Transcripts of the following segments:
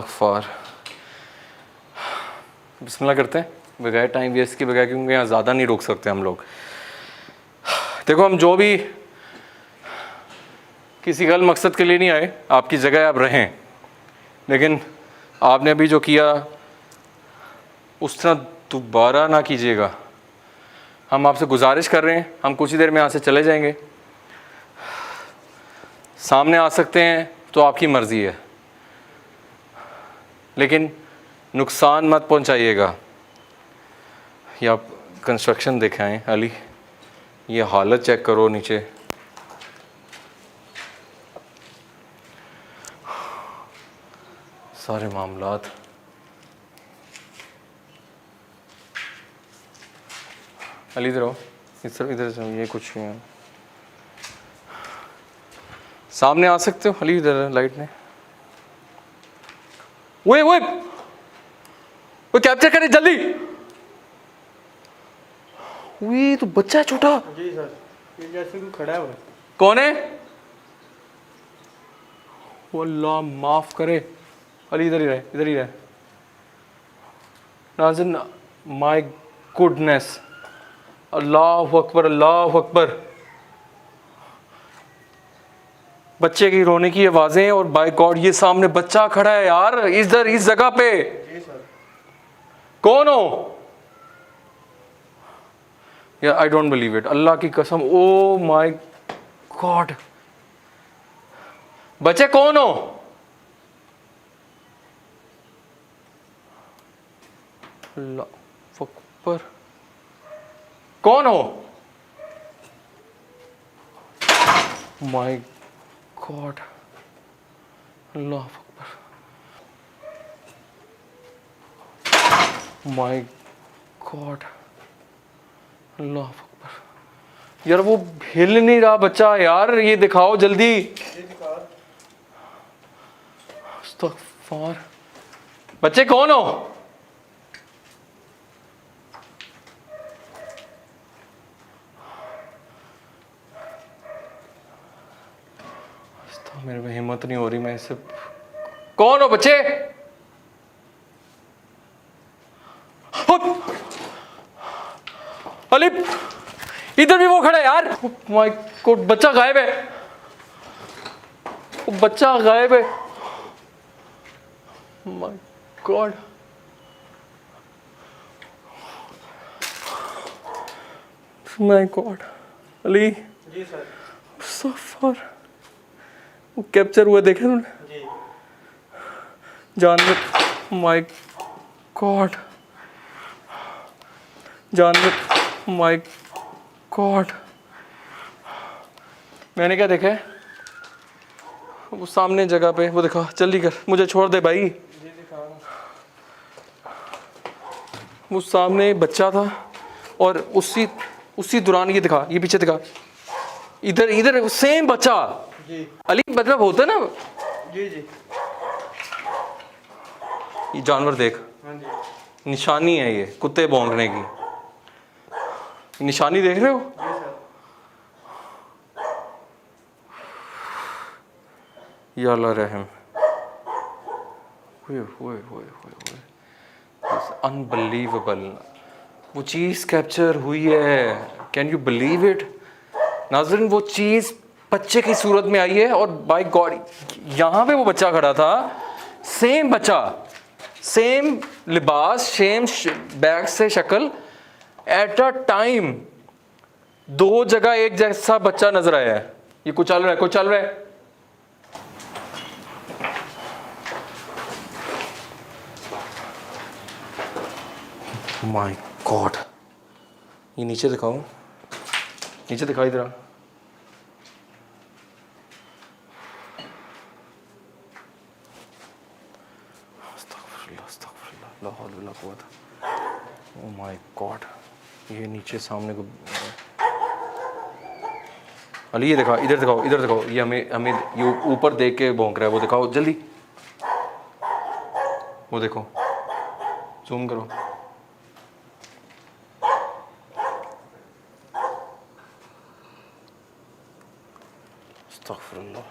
इस्तग़फ़ार। बिस्मिल्लाह करते हैं बगैर टाइम वेस्ट के, बगैर, क्योंकि यहाँ ज़्यादा नहीं रोक सकते हम लोग। देखो, हम जो भी किसी गलत मकसद के लिए नहीं आए, आपकी जगह आप रहें, लेकिन आपने अभी जो किया उस तरह दोबारा ना कीजिएगा। हम आपसे गुजारिश कर रहे हैं, हम कुछ ही देर में यहाँ से चले जाएंगे। सामने आ सकते हैं तो आपकी मर्ज़ी है, लेकिन नुकसान मत पहुँचाइएगा। ये आप कंस्ट्रक्शन दिखाएं अली, ये हालत चेक करो नीचे। सारे मामलात अली इधर आओ, इधर से ये कुछ नहीं है। सामने आ सकते हो अली, इधर लाइट ने। वो कैप्चर करे जल्दी। वो तो बच्चा है छोटा। जी सर, ये जैसे कोई खड़ा है। कौन है? वो अल्लाह माफ करे। अली इधर ही रहे, इधर ही रहे। नाज़िन, माय गुडनेस, अल्लाह अकबर, अल्लाह अकबर। बच्चे की रोने की आवाजें, और बाय गॉड ये सामने बच्चा खड़ा है यार, इधर इस जगह पे। जी सर। कौन हो? यार आई डोंट बिलीव इट, अल्लाह की कसम। ओ माय गॉड, बच्चे कौन हो? अल्लाह अकबर, कौन हो? माय गॉड, अल्लाह अकबर, माय गॉड, अल्लाह अकबर। यार वो हिल नहीं रहा बच्चा यार, ये दिखाओ जल्दी। इस्तग़फ़ार। बच्चे कौन हो? मेरे में हिम्मत नहीं हो रही, मैं इससे। कौन हो बच्चे? अली इधर भी वो खड़ा है यार। माय गॉड, बच्चा गायब है, बच्चा गायब है। My God, my God. Ali ji sir. सफर वो कैप्चर हुआ, देखे तुमने? जी। जानवर, माय गॉड, जानवर, माय गॉड। मैंने क्या देखा है? वो सामने जगह पे, वो दिखा, जल्दी कर, मुझे छोड़ दे भाई। जी दिखा रहा हूं। वो सामने बच्चा था, और उसी दौरान ये दिखा, ये पीछे दिखा, इधर इधर सेम बच्चा। जी। अली मतलब होता है ना। जी जी। ये जानवर देख, हाँ जी। निशानी है ये कुत्ते भौंकने की, निशानी देख रहे हो? जी सर। या अल्लाह रहम। अनबिलीवेबल, वो चीज़ कैप्चर हुई है। कैन यू बिलीव इट नाज़रीन? वो चीज़ बच्चे की सूरत में आई है, और बाय गॉड यहाँ पे वो बच्चा खड़ा था, सेम बच्चा, सेम लिबास, सेम बैग से शक्ल, एट अ टाइम दो जगह एक जैसा बच्चा नजर आया है। ये कुछ चल रहा है, कुछ चल रहा है। माय गॉड, ये नीचे दिखाओ, नीचे दिखाई दे रहा। ओह माय गॉड, ये नीचे सामने को। अली ये दिखा, इधर दिखाओ, इधर दिखाओ, ये हमें ये ऊपर देख के भौंक रहा है, वो दिखाओ जल्दी, वो देखो, जूम करो। अस्तगफुरुल्लाह,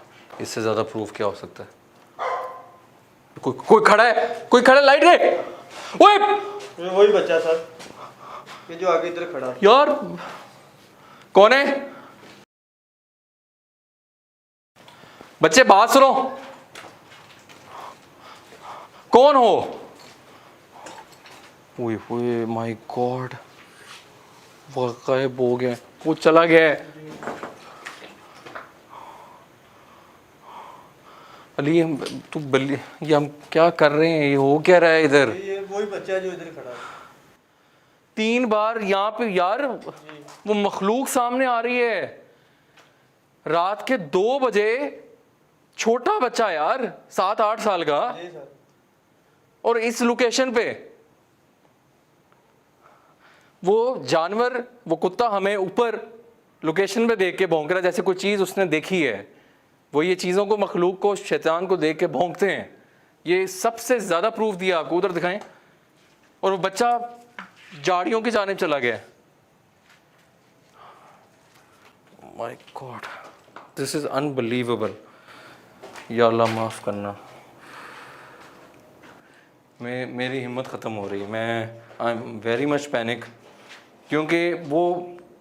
इससे ज़्यादा प्रूफ क्या हो सकता है? कोई खड़ा है, कोई खड़ा है, लाइट दे। ओए ये वही बच्चा सर, ये जो आगे इधर खड़ा है। यार कौन है? बच्चे बात सुनो, कौन हो? ओए ओए माय गॉड, वो गायब हो गया, वो चला गया है। अली तू बल्ली, ये हम क्या कर रहे हैं? ये हो क्या रहा है इधर? ये वही बच्चा है जो इधर खड़ा है। 3 बार यहाँ पे यार वो मखलूक सामने आ रही है। रात के 2 बजे, छोटा बच्चा यार 7-8 साल का, जी सर। और इस लोकेशन पे वो जानवर, वो कुत्ता हमें ऊपर लोकेशन पे देख के भौंक रहा है जैसे कोई चीज़ उसने देखी है। वो ये चीज़ों को, मखलूक को, शैतान को देख के भौंकते हैं। ये सबसे ज़्यादा प्रूफ दिया आपको, उधर दिखाएं। और वो बच्चा झाड़ियों की जानिब चला गया। My God, this is unbelievable. या अल्लाह माफ़ करना, मेरी हिम्मत ख़त्म हो रही है। मैं I am very much panic, क्योंकि वो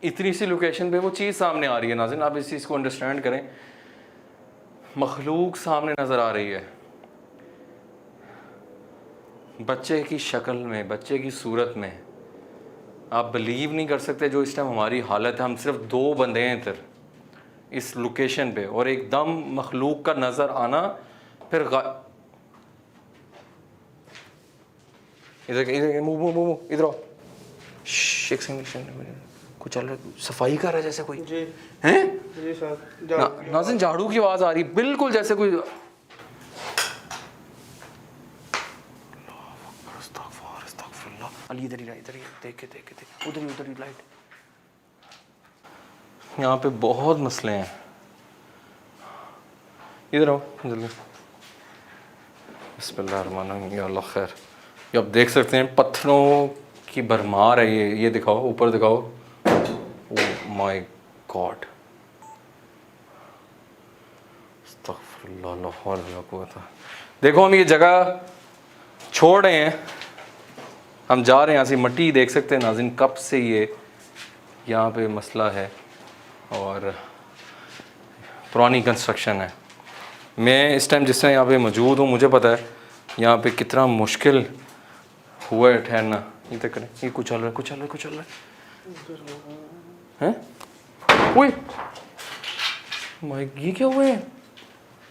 इतनी सी लोकेशन पे वो चीज़ सामने आ रही है। नाज़रीन आप इस चीज़ को अंडरस्टैंड करें, मखलूक सामने नज़र आ रही है, बच्चे की शक्ल में, बच्चे की सूरत में। आप बिलीव नहीं कर सकते जो इस टाइम हमारी हालत है। हम सिर्फ 2 बंदे हैं इधर इस लोकेशन पे, और एकदम मखलूक का नज़र आना। फिर इधर इधर मुंह इधर आओ। एक सेकंड, कुछ चल रहा है, सफाई कर रहा है जैसे कोई जी हैं। जी सर। नाज़रीन झाड़ू की आवाज़ आ रही, बिल्कुल जैसे कोई। अली इधर ही देख उधर ही लाइट। यहाँ पे बहुत मसले हैं, इधर आओ जल्दी। बिस्मिल्लाहिर्रहमानिर्रहीम, या अल्लाह खैर। ये आप देख सकते हैं पत्थरों की भरमार है। ये दिखाओ, ऊपर दिखाओ। ओह माय गॉड, अस्तगफिरुल्लाह, ला हौल वला कुव्वता। देखो हम ये जगह छोड़ रहे हैं, हम जा रहे हैं यहाँ से। मट्टी देख सकते हैं नाज़रीन, कब से ये यहाँ पे मसला है, और पुरानी कंस्ट्रक्शन है। मैं इस टाइम जिस टाइम यहाँ पे मौजूद हूँ, मुझे पता है यहाँ पे कितना मुश्किल हुआ है ठहरना। ये तक करें, ये कुछ चल रहा है ओए माय, ये क्या हुआ है?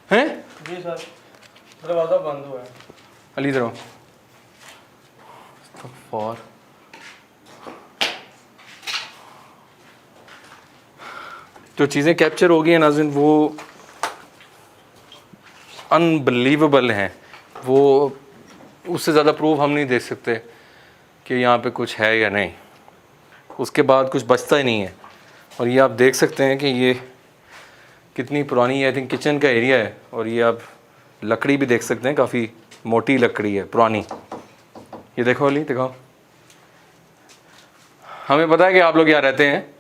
हैं? जी सर, दरवाज़ा बंद हुआ है। अली इधर आओ। फॉर जो चीज़ें कैप्चर हो गई हैं नाज़रीन, वो अनबिलीवेबल हैं। वो उससे ज़्यादा प्रूफ हम नहीं दे सकते कि यहाँ पे कुछ है या नहीं। उसके बाद कुछ बचता ही नहीं है। और ये आप देख सकते हैं कि ये कितनी पुरानी, आई थिंक किचन का एरिया है। और ये आप लकड़ी भी देख सकते हैं, काफ़ी मोटी लकड़ी है, पुरानी। ये देखो अली, दिखाओ। हमें पता है कि आप लोग यहाँ रहते हैं,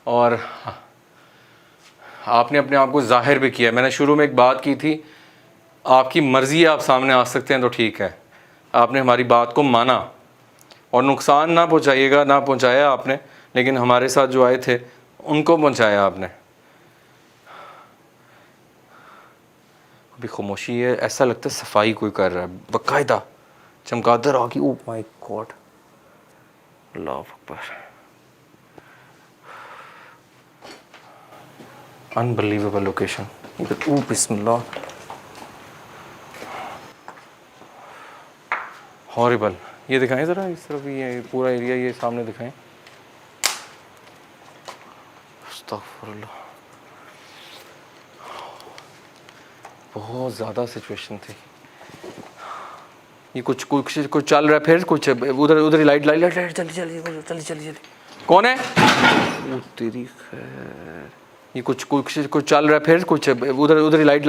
और आपने अपने आप को ज़ाहिर भी किया। मैंने शुरू में एक बात की थी, आपकी मर्ज़ी है, आप सामने आ सकते हैं तो ठीक है। आपने हमारी बात को माना, और नुकसान ना पहुंचाइएगा, ना पहुंचाया आपने, लेकिन हमारे साथ जो आए थे उनको पहुंचाया आपने। अभी खामोशी है, ऐसा लगता है सफाई कोई कर रहा है बाकायदा। चमगादड़ आ गई। ओह माय गॉड, अल्लाह अकबर, अनबिलीवेबल लोकेशन। ओह बिस्मिल्लाह, हॉरिबल। ये दिखाएं ज़रा इस तरफ, ये पूरा एरिया ये सामने दिखाएं। अस्तगफुरुल्लाह, बहुत ज़्यादा सिचुएशन थी। ये कुछ चल रहा है, फिर कुछ उधर लाइट चली। कौन है? वो तेरी खैर। ये कुछ चल रहा है, फिर कुछ उधर लाइट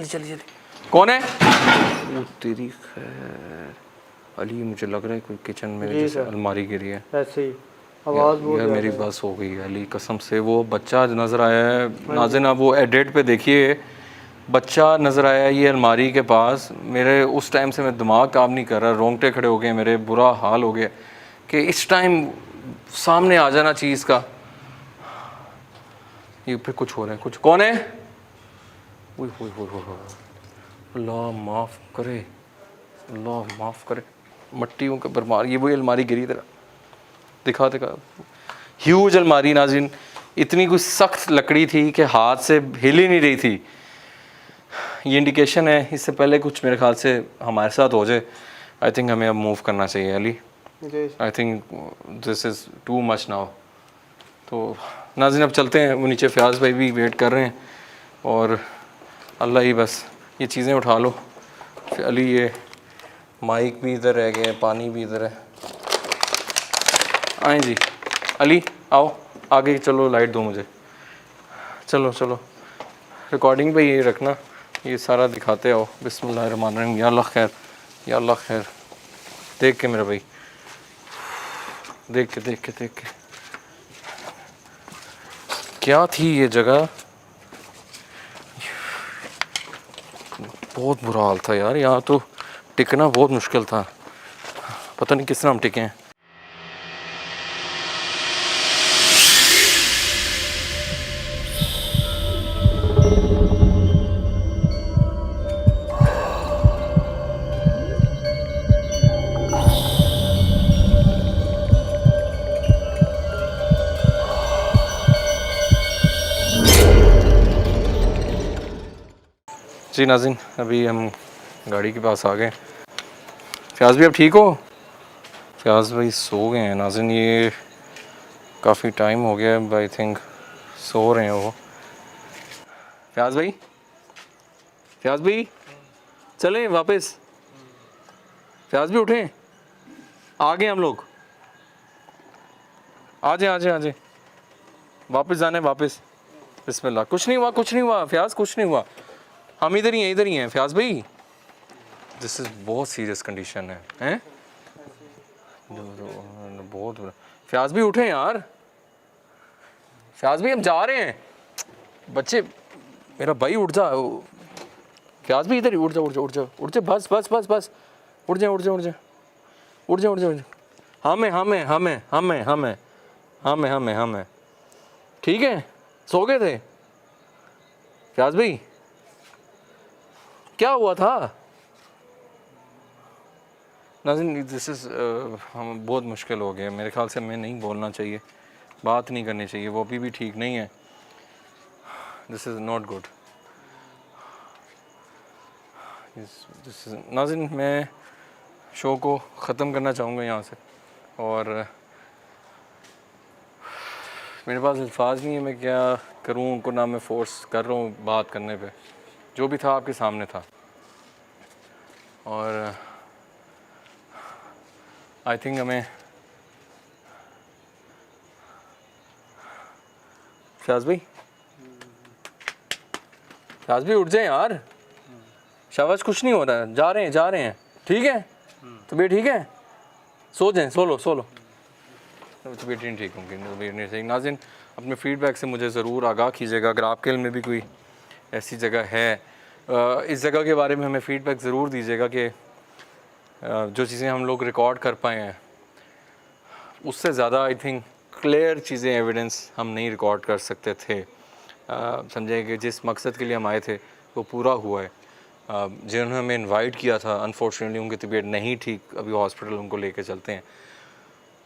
चली। कौन है? वो तेरी खैर। अली मुझे लग रहा है कोई किचन में जैसे अलमारी गिरी है, ऐसे ही आवाज़ बहुत यार मेरी बस हो गई अली कसम से। वो बच्चा नज़र आया है नाज़रीन, आप वो एडिट पे देखिए, बच्चा नज़र आया ये अलमारी के पास। मेरे उस टाइम से मैं दिमाग काम नहीं कर रहा, रोंगटे खड़े हो गए मेरे, बुरा हाल हो गया कि इस टाइम सामने आ जाना चीज़ का। ये पे कुछ हो रहा है, कुछ कौन है? अल्लाह माफ़ करे, अल्लाह माफ़ करे। मट्टियों के बरमार, ये वही अलमारी गिरी तरह दिखा दिखा। ह्यूज अलमारी नाज़रीन, इतनी कुछ सख्त लकड़ी थी कि हाथ से हिल ही नहीं रही थी। ये इंडिकेशन है, इससे पहले कुछ मेरे ख्याल से हमारे साथ हो जाए। आई थिंक हमें अब मूव करना चाहिए Ali. I think this is too much now. तो नाज़रीन अब चलते हैं, वो नीचे फ़याज़ भाई भी वेट कर रहे हैं और अल्लाह ही बस ये चीज़ें उठा लो। फिर अली ये माइक भी इधर रह गया, पानी भी इधर है। आए जी अली आओ आगे चलो, लाइट दो मुझे। चलो चलो रिकॉर्डिंग पे ये रखना, ये सारा दिखाते आओ। बिस्मिल्लाहिर्रहमानिर्रहीम। या अल्लाह खैर, या अल्लाह खैर। देख के मेरा भाई, देख के क्या थी ये जगह। बहुत बुरा हाल था यार, यहाँ तो टिकना बहुत मुश्किल था। पता नहीं किस तरह हम टिके हैं। जी नाज़रीन अभी हम गाड़ी के पास आ गए। फ़याज़ भी अब ठीक हो? फ़याज़ भाई सो गए हैं नाज़रीन, ये काफ़ी टाइम हो गया है, आई थिंक सो रहे हैं वो। फ़याज़ भाई चलें वापस? फ़याज़ भी उठें, आ गए हम लोग। आ जाए वापस जाने, वापस। बिस्मिल्लाह। कुछ नहीं हुआ फ़याज़, कुछ नहीं हुआ। हम इधर ही हैं फ़याज़ भाई। दिस इज़ बहुत सीरियस कंडीशन है, हैं? बहुत बुरा। फ़याज़ भी उठे यार, फ़याज़ भी हम जा रहे हैं। बच्चे मेरा भाई उठ जा। फ़याज़ भी इधर ही, उठ जा बस उठ जा। हमें ठीक है, सो गए थे फ़याज़ भाई? क्या हुआ था नाज़रीन? दिस इज़ हम बहुत मुश्किल हो गया मेरे ख्याल से। हमें नहीं बोलना चाहिए, बात नहीं करनी चाहिए, वो अभी भी ठीक नहीं है। This is not good. नाज़रीन मैं शो को ख़त्म करना चाहूँगा यहाँ से, और मेरे पास अल्फाज नहीं है, मैं क्या करूँ उनको ना। मैं फ़ोर्स कर रहा हूँ बात करने पे, जो भी था आपके सामने था। और आई थिंक हमें फ़याज़ भाई उठ जाए यार। शाबाश, कुछ नहीं हो रहा है, जा रहे हैं ठीक है? तबीयत ठीक है? सो लो। तबीयत नहीं ठीक होंगी, तबीयत नहीं सही। नाज़रीन अपने फ़ीडबैक से मुझे ज़रूर आगाह कीजिएगा। अगर आपके इल्म में भी कोई ऐसी जगह है, इस जगह के बारे में हमें फ़ीडबैक ज़रूर दीजिएगा कि जो चीज़ें हम लोग रिकॉर्ड कर पाए हैं उससे ज़्यादा आई थिंक क्लियर चीज़ें, एविडेंस हम नहीं रिकॉर्ड कर सकते थे। समझे कि जिस मकसद के लिए हम आए थे वो पूरा हुआ है। जिन्होंने हमें इनवाइट किया था अनफॉर्चुनेटली उनकी तबीयत नहीं ठीक, अभी हॉस्पिटल उनको लेके चलते हैं।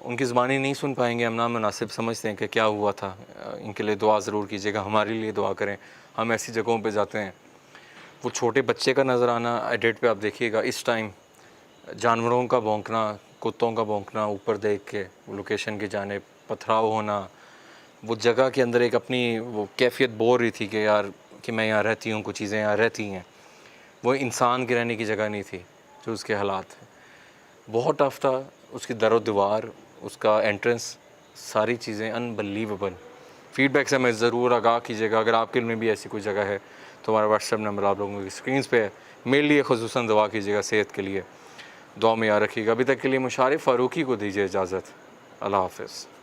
उनकी ज़बानी नहीं सुन पाएंगे, हम नामुनासिब समझते हैं कि क्या हुआ था। इनके लिए दुआ ज़रूर कीजिएगा, हमारे लिए दुआ करें। हम ऐसी जगहों पे जाते हैं, वो छोटे बच्चे का नज़र आना एडिट पे आप देखिएगा, इस टाइम जानवरों का भौंकना, कुत्तों का भौंकना ऊपर देख के, लोकेशन की जानिब पथराव होना, वो जगह के अंदर एक अपनी वो कैफियत बोल रही थी कि यार कि मैं यहाँ रहती हूँ, कुछ चीज़ें यहाँ रहती हैं। वो इंसान के रहने की जगह नहीं थी जो उसके हालात थे। बहुत टफ था, उसकी दरो दीवार, उसका एंट्रेंस, सारी चीज़ें अनबिलीवेबल। फ़ीडबैक से हमें ज़रूर आगाह कीजिएगा। अगर आपके में भी ऐसी कोई जगह है तो हमारा व्हाट्सएप नंबर आप लोगों की स्क्रीन पे है। मेरे लिए ख़ुसूसन दुआ कीजिएगा, सेहत के लिए दुआ में याद रखिएगा। अभी तक के लिए मुशारिफ फ़ारूकी को दीजिए इजाज़त। अल्लाह हाफ़िज़।